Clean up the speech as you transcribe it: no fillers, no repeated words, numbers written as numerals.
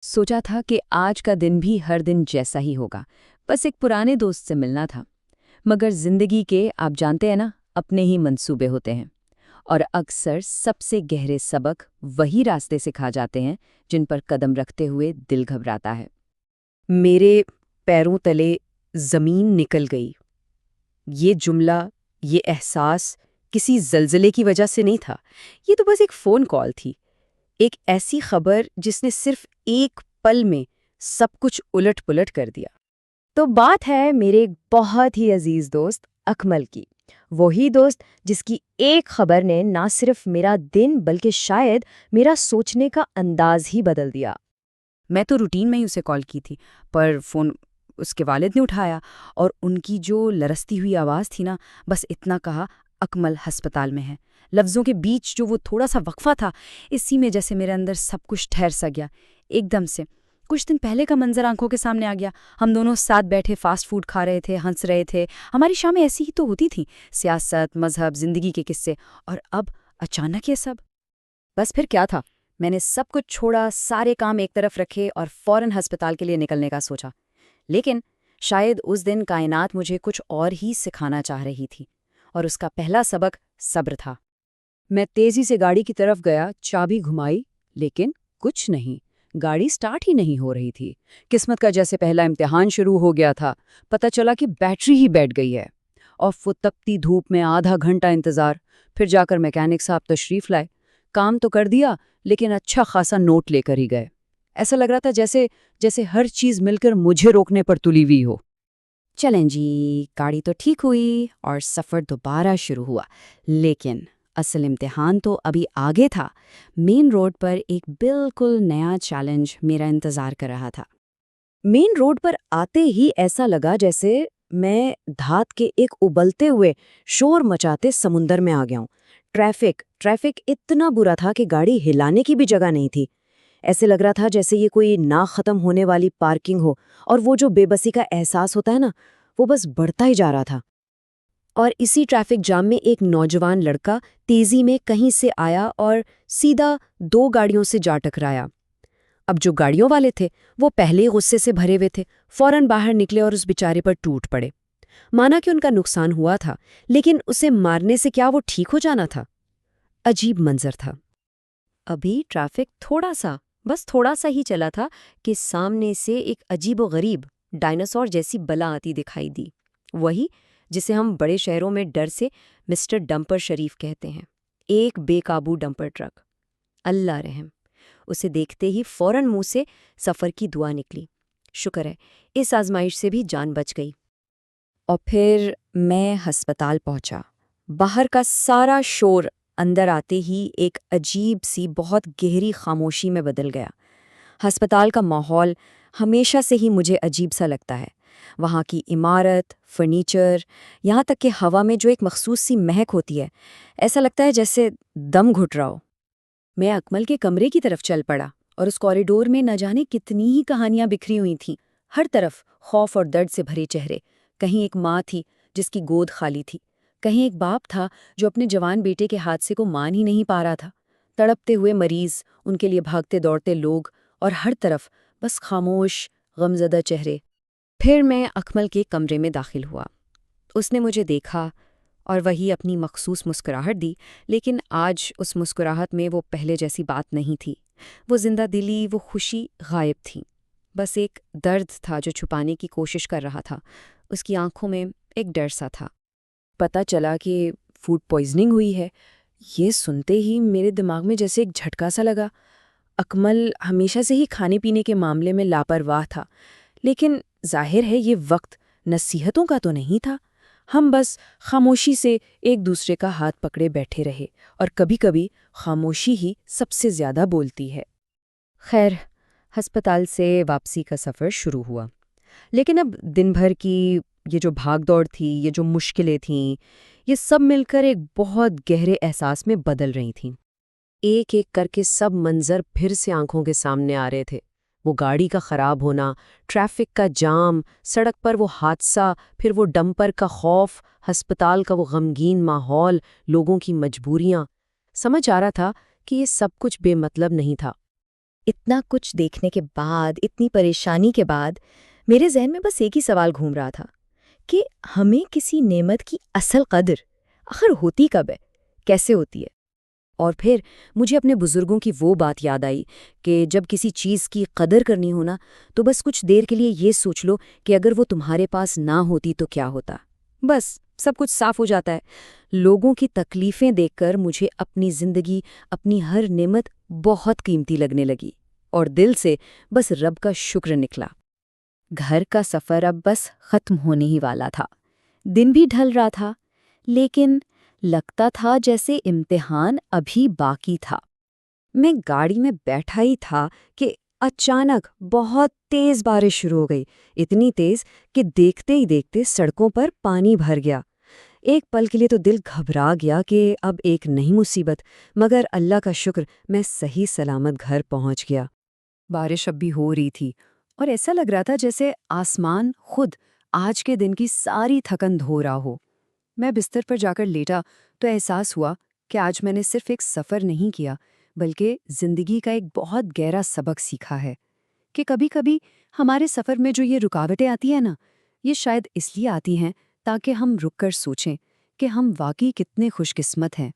सोचा था कि आज का दिन भी हर दिन जैसा ही होगा, बस एक पुराने दोस्त से मिलना था। मगर जिंदगी के आप जानते हैं ना, अपने ही मंसूबे होते हैं। और अक्सर सबसे गहरे सबक वही रास्ते सिखा जाते हैं जिन पर कदम रखते हुए दिल घबराता है। मेरे पैरों तले जमीन निकल गई। ये जुमला, ये एहसास किसी जल्जले की वजह से नहीं था। ये तो बस एक फोन कॉल थी। एक ऐसी खबर जिसने सिर्फ एक पल में सब कुछ उलट पुलट कर दिया। तो बात है मेरे एक बहुत ही अजीज दोस्त अकमल की। वही दोस्त जिसकी एक खबर ने ना सिर्फ मेरा दिन बल्कि शायद मेरा सोचने का अंदाज ही बदल दिया। मैं तो रूटीन में ही उसे कॉल की थी, पर फ़ोन उसके वालिद ने उठाया। और उनकी जो लरसती हुई आवाज़ थी ना, बस इतना कहा, अकमल हस्पताल में है। लफ्ज़ों के बीच जो वो थोड़ा सा वक्फा था, इसी में जैसे मेरे अंदर सब कुछ ठहर सा गया एकदम से। कुछ दिन पहले का मंजर आंखों के सामने आ गया। हम दोनों साथ बैठे फास्ट फूड खा रहे थे, हंस रहे थे। हमारी शामें ऐसी ही तो होती थी, सियासत, मजहब, जिंदगी के किस्से। और अब अचानक ये सब। बस फिर क्या था, मैंने सब कुछ छोड़ा, सारे काम एक तरफ रखे और फौरन अस्पताल के लिए निकलने का सोचा। लेकिन शायद उस दिन कायनात मुझे कुछ और ही सिखाना चाह रही थी, और उसका पहला सबक सब्र था। मैं तेजी से गाड़ी की तरफ गया, चाबी घुमाई, लेकिन कुछ नहीं। गाड़ी स्टार्ट ही नहीं हो रही थी। किस्मत का जैसे पहला इम्तिहान शुरू हो गया था। पता चला कि बैटरी ही बैठ गई है। और वो तपती धूप में आधा घंटा इंतजार, फिर जाकर मैकेनिक साहब तशरीफ लाए। काम तो कर दिया, लेकिन अच्छा खासा नोट लेकर ही गए। ऐसा लग रहा था जैसे जैसे हर चीज मिलकर मुझे रोकने पर तुली हुई हो। चलें जी, गाड़ी तो ठीक हुई और सफ़र दोबारा शुरू हुआ। लेकिन असल इम्तिहान तो अभी आगे था। मेन रोड पर एक बिल्कुल नया चैलेंज मेरा इंतज़ार कर रहा था। मेन रोड पर आते ही ऐसा लगा जैसे मैं धात के एक उबलते हुए, शोर मचाते समुंदर में आ गया हूं। ट्रैफिक ट्रैफिक इतना बुरा था कि गाड़ी हिलाने की भी जगह नहीं थी। ऐसे लग रहा था जैसे ये कोई ना खत्म होने वाली पार्किंग हो, और वो जो बेबसी का एहसास होता है ना, वो बस बढ़ता ही जा रहा था। और इसी ट्रैफिक जाम में एक नौजवान लड़का तेजी में कहीं से आया और सीधा दो गाड़ियों से जा टकराया। अब जो गाड़ियों वाले थे वो पहले ही गुस्से से भरे हुए थे, फौरन बाहर निकले और उस बेचारे पर टूट पड़े। माना कि उनका नुकसान हुआ था, लेकिन उसे मारने से क्या वो ठीक हो जाना था? अजीब मंजर था। अभी ट्रैफिक बस थोड़ा सा ही चला था कि सामने से एक अजीबोगरीब डायनासोर जैसी बला आती दिखाई दी। वही जिसे हम बड़े शहरों में डर से मिस्टर डंपर शरीफ कहते हैं। एक बेकाबू डंपर ट्रक। अल्लाह रहम। उसे देखते ही फौरन मुंह से सफ़र की दुआ निकली। शुक्र है, इस आजमाइश से भी जान बच गई। और फिर मैं अस्पताल पहुंचा। बाहर का सारा शोर अंदर आते ही एक अजीब सी बहुत गहरी खामोशी में बदल गया। अस्पताल का माहौल हमेशा से ही मुझे अजीब सा लगता है। वहाँ की इमारत, फर्नीचर, यहाँ तक कि हवा में जो एक मखसूस सी महक होती है, ऐसा लगता है जैसे दम घुट रहा हो। मैं अकमल के कमरे की तरफ चल पड़ा, और उस कॉरिडोर में न जाने कितनी ही कहानियां बिखरी हुई थीं। हर तरफ खौफ और दर्द से भरे चेहरे। कहीं एक माँ थी जिसकी गोद खाली थी, कहीं एक बाप था जो अपने जवान बेटे के हादसे को मान ही नहीं पा रहा था। तड़पते हुए मरीज, उनके लिए भागते दौड़ते लोग, और हर तरफ बस खामोश, गमज़दा चेहरे। फिर मैं अकमल के कमरे में दाखिल हुआ। उसने मुझे देखा और वही अपनी मखसूस मुस्कुराहट दी, लेकिन आज उस मुस्कुराहट में वो पहले जैसी बात नहीं थी। वो जिंदा दिली, वो खुशी गायब थी। बस एक दर्द था जो छुपाने की कोशिश कर रहा था। उसकी आंखों में एक डर सा था। पता चला कि फूड पॉइजनिंग हुई है। ये सुनते ही मेरे दिमाग में जैसे एक झटका सा लगा। अकमल हमेशा से ही खाने पीने के मामले में लापरवाह था, लेकिन जाहिर है ये वक्त नसीहतों का तो नहीं था। हम बस खामोशी से एक दूसरे का हाथ पकड़े बैठे रहे, और कभी-कभी खामोशी ही सबसे ज्यादा बोलती है। खैर, अस्पताल से वापसी का सफ़र शुरू हुआ। लेकिन अब दिन भर की ये जो भागदौड़ थी, ये जो मुश्किलें थीं, ये सब मिलकर एक बहुत गहरे एहसास में बदल रही थीं। एक एक करके सब मंजर फिर से आंखों के सामने आ रहे थे। वो गाड़ी का खराब होना, ट्रैफिक का जाम, सड़क पर वो हादसा, फिर वो डंपर का खौफ, अस्पताल का वो गमगीन माहौल, लोगों की मजबूरियां। समझ आ रहा था कि ये सब कुछ बेमतलब नहीं था। इतना कुछ देखने के बाद, इतनी परेशानी के बाद, मेरे ज़हन में बस एक ही सवाल घूम रहा था कि हमें किसी नेमत की असल कदर आखिर होती कब है, कैसे होती है? और फिर मुझे अपने बुजुर्गों की वो बात याद आई कि जब किसी चीज़ की कदर करनी हो ना, तो बस कुछ देर के लिए ये सोच लो कि अगर वो तुम्हारे पास ना होती तो क्या होता। बस सब कुछ साफ हो जाता है। लोगों की तकलीफ़ें देखकर मुझे अपनी ज़िंदगी, अपनी हर नेमत बहुत कीमती लगने लगी और दिल से बस रब का शुक्र निकला। घर का सफ़र अब बस ख़त्म होने ही वाला था। दिन भी ढल रहा था, लेकिन लगता था जैसे इम्तिहान अभी बाकी था। मैं गाड़ी में बैठा ही था कि अचानक बहुत तेज बारिश शुरू हो गई। इतनी तेज कि देखते ही देखते सड़कों पर पानी भर गया। एक पल के लिए तो दिल घबरा गया कि अब एक नई मुसीबत, मगर अल्लाह का शुक्र मैं सही सलामत घर पहुंच गया। बारिश अब भी हो रही थी और ऐसा लग रहा था जैसे आसमान खुद आज के दिन की सारी थकन धो रहा हो। मैं बिस्तर पर जाकर लेटा तो एहसास हुआ कि आज मैंने सिर्फ एक सफ़र नहीं किया, बल्कि ज़िंदगी का एक बहुत गहरा सबक सीखा है कि कभी-कभी हमारे सफ़र में जो ये रुकावटें आती हैं ना, ये शायद इसलिए आती हैं ताकि हम रुककर सोचें कि हम वाकई कितने खुशकिस्मत हैं।